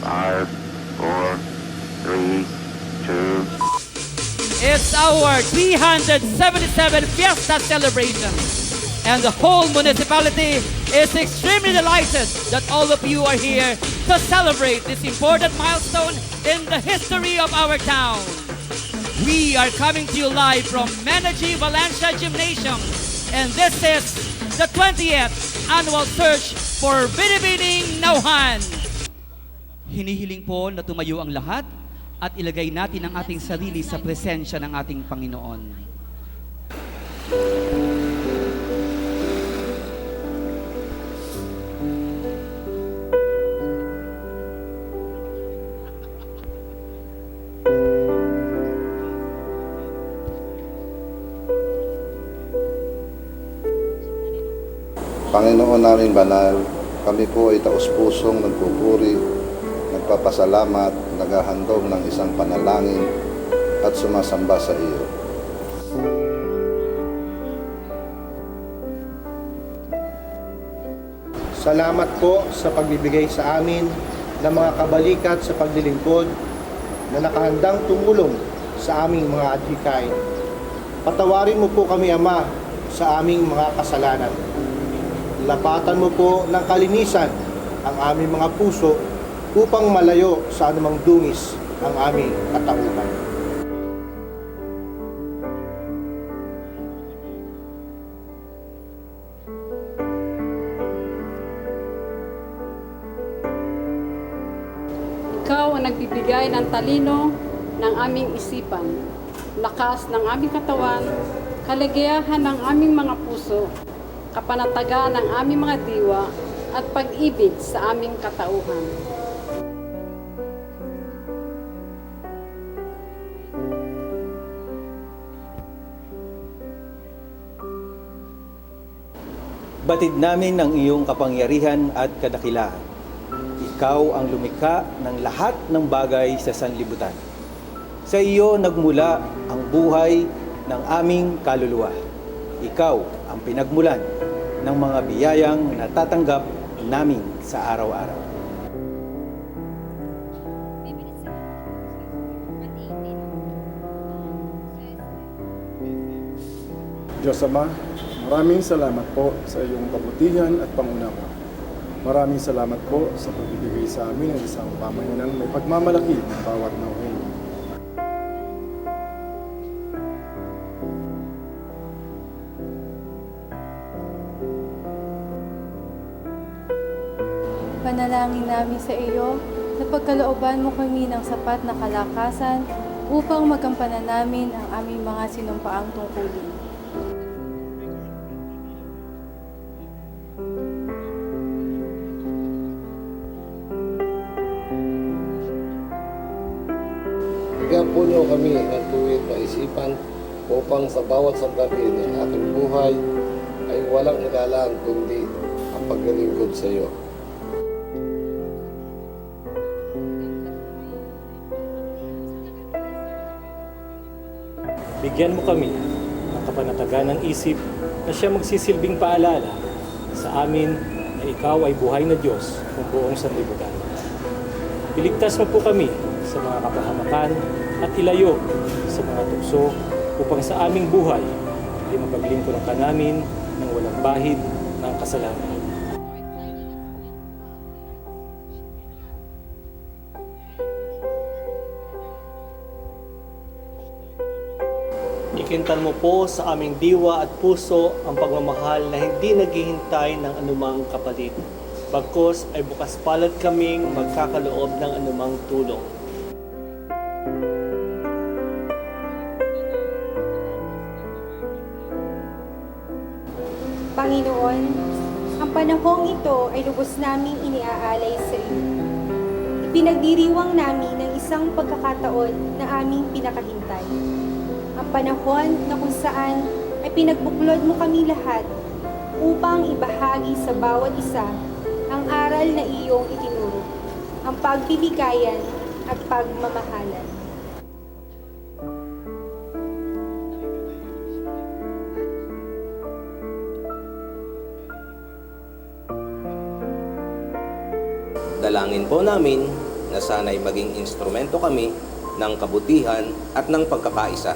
5, 4, 3, 2. It's our 377 Fiesta celebration. And the whole municipality is extremely delighted that all of you are here to celebrate this important milestone in the history of our town. We are coming to you live from Menagy Valencia Gymnasium, and this is the 20th annual search for Binibining Nauhan. Hinihiling po na tumayo ang lahat at ilagay natin ang ating sarili sa presensya ng ating Panginoon. Panginoon naming banal, kami po ay taos-pusong nagpupuri, nagpapasalamat, naghahandog ng isang panalangin at sumasamba sa iyo. Salamat po sa pagbibigay sa amin ng mga kabalikat sa paglilingkod na nakahandang tumulong sa aming mga adhikain. Patawarin mo po kami, Ama, sa aming mga kasalanan. Lapatan mo po ng kalinisan ang aming mga puso upang malayo sa anumang dungis ang aming katauhan. Ikaw ang nagbibigay ng talino ng aming isipan, lakas ng aming katawan, kaligayahan ng aming mga puso, kapanatagan ng aming mga diwa, at pag-ibig sa aming katauhan. Batid namin ang iyong kapangyarihan at kadakilaan. Ikaw ang lumikha ng lahat ng bagay sa sanlibutan. Sa iyo nagmula ang buhay ng aming kaluluwa. Ikaw ang pinagmulan ng mga biyayang natatanggap namin sa araw-araw. Diyos Ama, maraming salamat po sa iyong kabutihan at pangunawa. Maraming salamat po sa pagbibigay sa amin ng isang pamayanan may pagmamalaki ng bawat nauhin. Panalangin namin sa iyo na pagkalooban mo kami ng sapat na kalakasan upang magampanan namin ang aming mga sinumpaang tungkulin. Bigyan po niyo kami ng tuwid na isipan upang sa bawat sandali ng aking buhay ay walang ilalaan kundi ang paglilingkod sa iyo. Bigyan mo kami ng kapanatagan ng isip na siya magsisilbing paalala sa amin na ikaw ay buhay na Diyos ng buong sanlibutan. Iligtas mo po kami sa mga kapahamakan at ilayo sa mga tukso upang sa aming buhay ay mapaglingkuran ka namin ng walang bahid ng kasalanan. Ikintan mo po sa aming diwa at puso ang pagmamahal na hindi naghihintay ng anumang kapalit. Bagkus ay bukas palad kaming magkakaloob ng anumang tulong. Panginoon, ang panahong ito ay lubos naming iniaalay sa iyo. Ipinagdiriwang namin ng isang pagkakataon na aming pinakahintay. Ang panahon na kung saan ay pinagbuklod mo kami lahat upang ibahagi sa bawat isa ang aral na iyong itinuro, ang pagbibigayan at pagmamahalan. Dalangin po namin na sana'y maging instrumento kami ng kabutihan at ng pagkakaisa.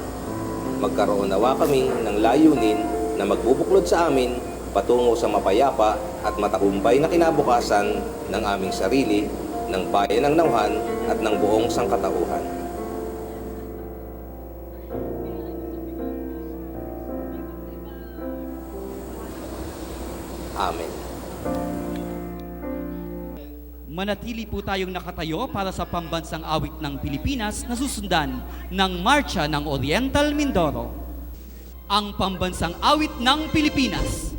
Magkaroon nawa kami ng layunin na magbubuklod sa amin patungo sa mapayapa at matagumpay na kinabukasan ng aming sarili, ng bayan ng Nauhan at ng buong sangkatauhan. Amen. Manatili po tayong nakatayo para sa pambansang awit ng Pilipinas na susundan ng Marcha ng Oriental Mindoro. Ang pambansang awit ng Pilipinas.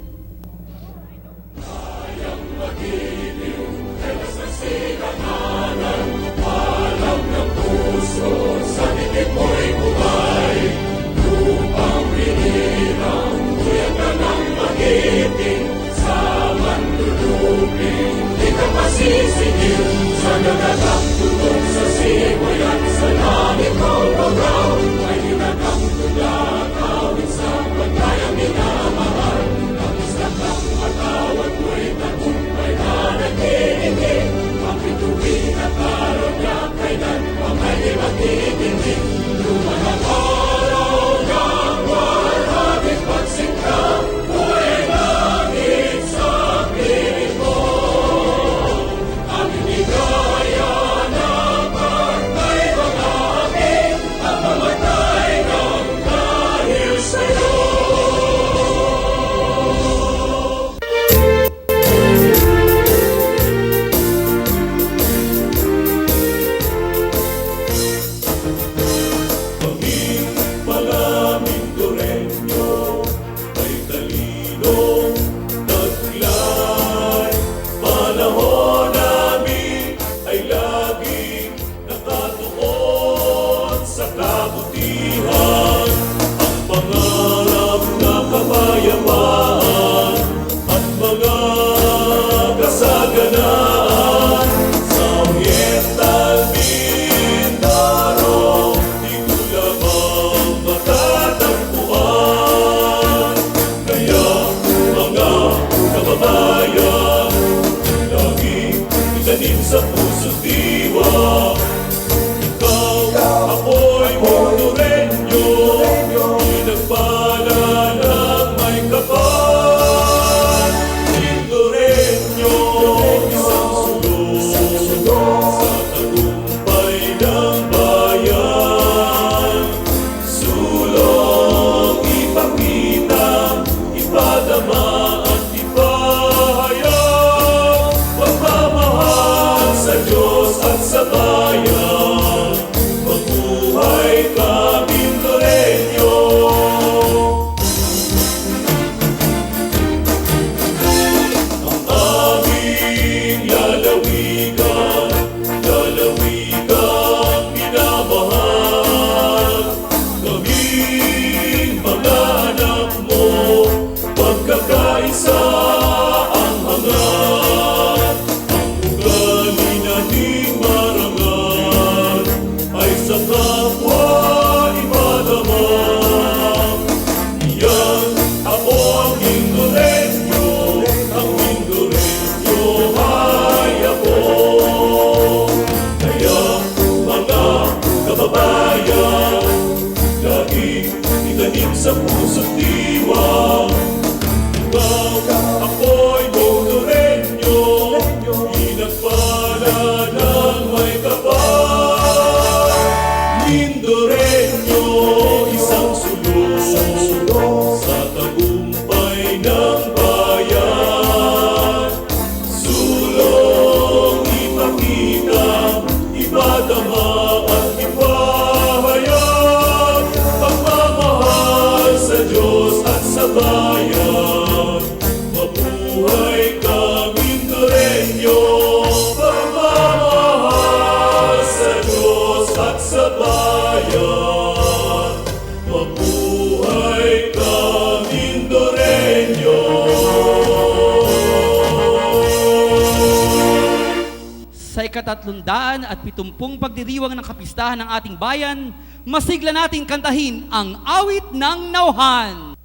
Sa ika-370 pagdiriwang ng kapistahan ng ating bayan, masigla nating kantahin ang awit ng Nauhan.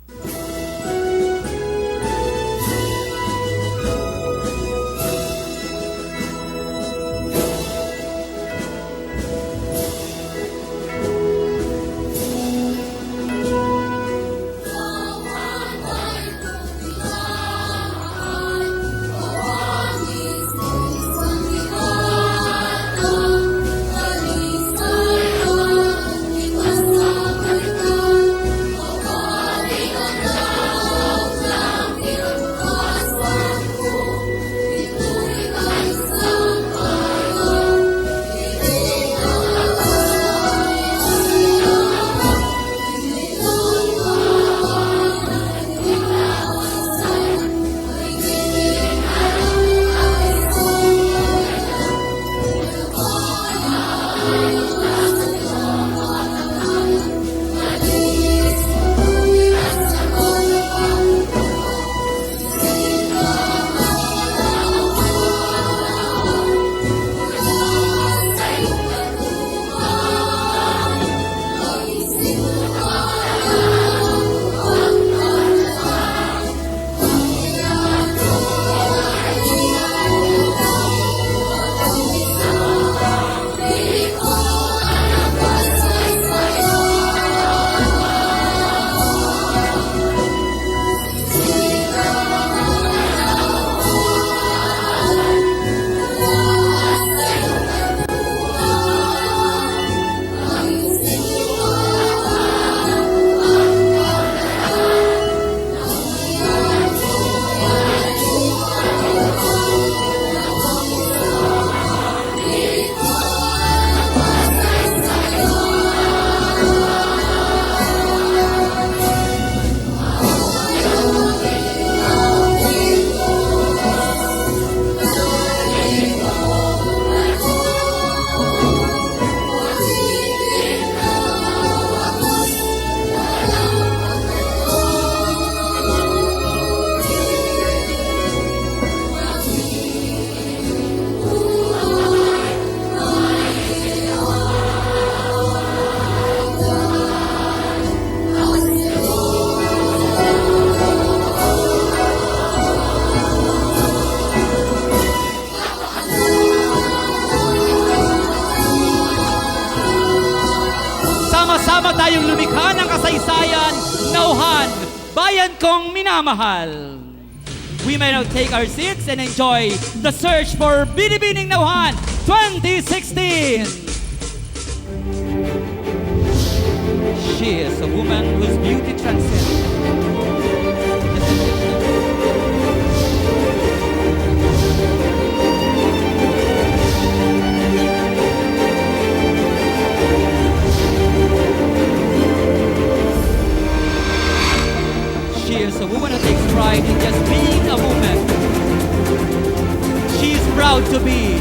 Sama-sama tayong lumikha ng kasaysayan, Nauhan, bayan kong minamahal. We may now take our seats and enjoy the search for Binibining Nauhan 2016. She is a woman whose beauty transcends. She is a woman who takes pride in just being a woman. She is proud to be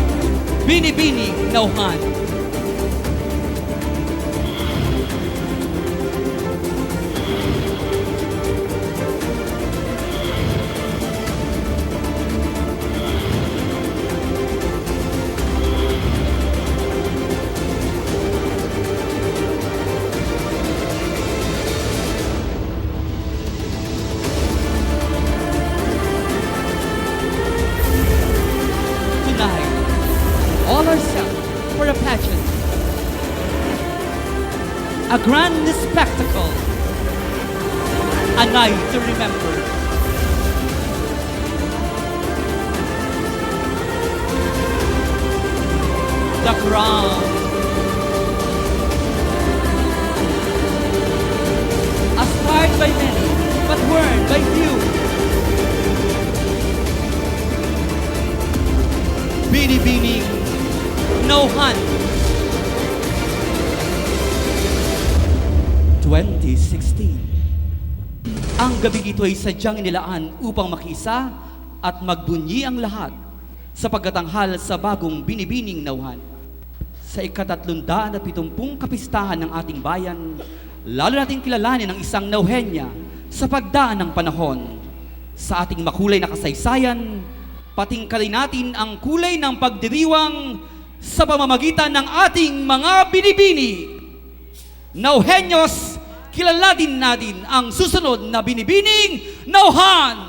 Binibining Nauhan. All ourselves for a pageant, a grand spectacle, a night to remember. The crown, aspired by many, but worn by few. Binibining Nauhan 2016. Ang gabing ito ay sadyang inilaan upang makisa at magbunyi ang lahat sa pagkatanghal sa bagong Binibining Nauhan. Sa ika-370 kapistahan ng ating bayan, lalo nating kilalanin ang isang Nauhenya sa pagdaan ng panahon. Sa ating makulay na kasaysayan, patingkalin natin ang kulay ng pagdiriwang sa pamamagitan ng ating mga binibini. Nauhenyos, kilala din natin ang susunod na Binibining Nauhan.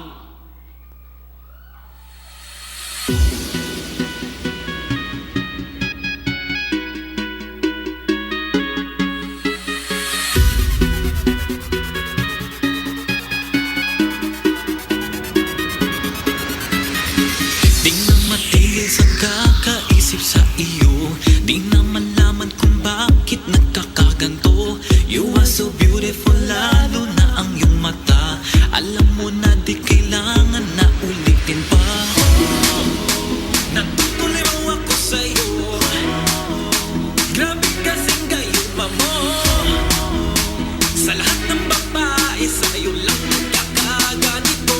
Di na matigil sa kakaisip sa iyo, di na malaman kung bakit nagkakaganto. You are so beautiful, lalo na ang iyong mata. Alam mo na di kailangan na ulitin pa. Natutuloy mo ako sa'yo, grabe kasing gayuma mo. Sa lahat ng babae, sa'yo lang nagkakaganito.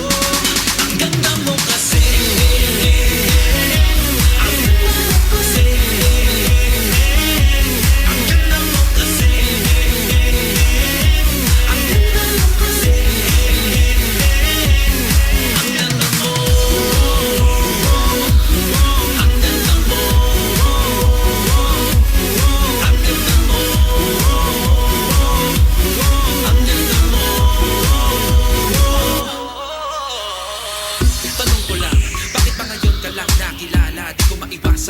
Ang ganda mo kasi,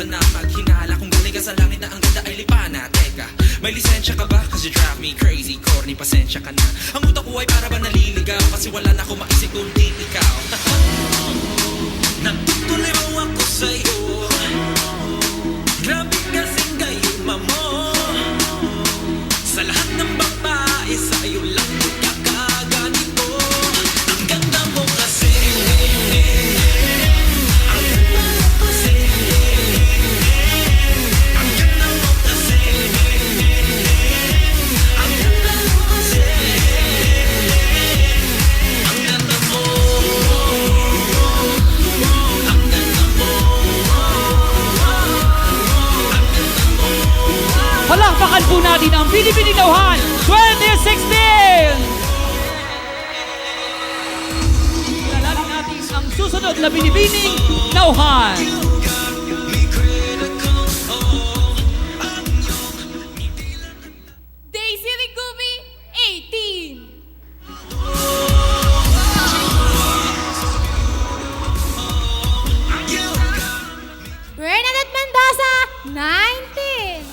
na maghinala kung galing ka sa langit na ang ganda ay lipana. Teka, may lisensya ka ba? Cause you drive me crazy, corny, pasensya ka na. Ang utak ko ay para ba naliligaw, kasi wala na akong maisip kundi ikaw. Natutuloy mo ako sa'yo, grabe kasing gayuma mo. Sa lahat ng babae, sa'yo lang nagkakaganito. Ang ganda mo kasi, palakpakan po natin ang Binibining Nauhan 2016! Kilalanin natin ang susunod na Binibining Nauhan. Daisy Ricubi, 18. Bernadette Mendoza, 19.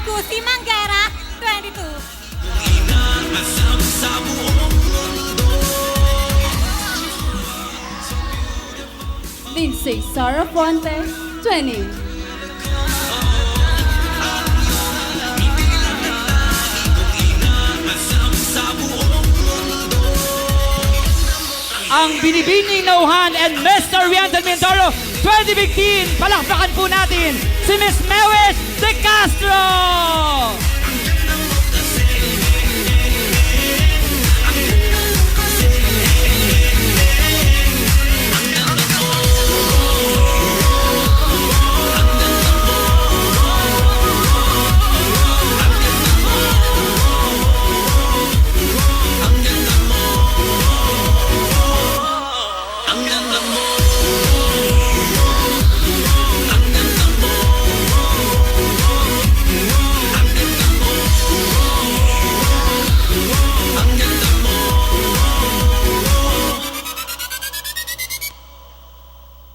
Kusi Manguera, 22. Lindsay Sara Fonte, 20. Ang Binibining Nauhan and Miss Oriental Mindoro 2015. Palakpakan po natin si Miss Mewis De Castro!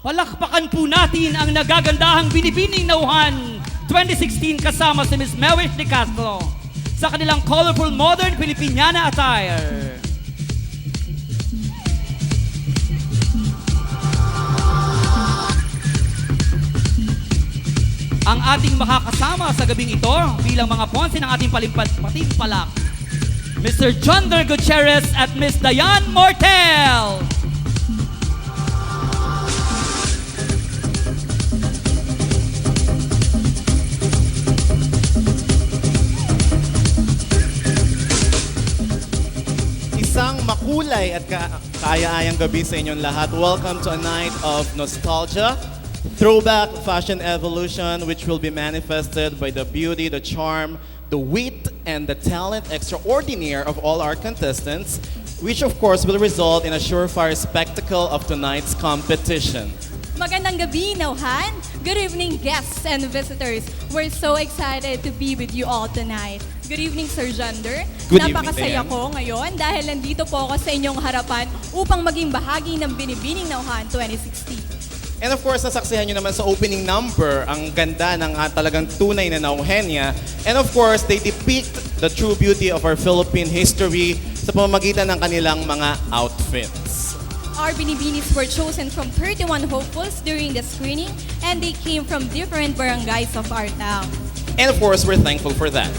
Palakpakan po natin ang nagagandahang Binibining Nauhan 2016 kasama si Miss Mewis De Castro sa kanilang colorful modern Filipiniana attire. Ang ating makakasama sa gabing ito bilang mga ponse ng ating pating palak, Mr. John Gutierrez at Miss Diane Mortel. Isang makulay at kaaya-ayang gabi sa inyong lahat. Welcome to a night of nostalgia, throwback fashion evolution, which will be manifested by the beauty, the charm, the wit, and the talent extraordinaire of all our contestants, which of course will result in a surefire spectacle of tonight's competition. Magandang gabi, Nauhan. Good evening, guests and visitors. We're so excited to be with you all tonight. Good evening, Sir Jonder. Good evening, Napakasaya Diane. ko ngayon dahil nandito po ako sa inyong harapan upang maging bahagi ng Binibining Nauhan 2016. And of course, nasaksihan nyo naman sa opening number ang ganda ng talagang tunay na Nauhenia. And of course, they depict the true beauty of our Philippine history sa pamamagitan ng kanilang mga outfits. Our Binibinis were chosen from 31 hopefuls during the screening and they came from different barangays of our town. And of course, we're thankful for that.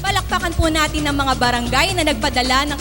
Palakpakan po natin ang mga barangay na nagpadala ng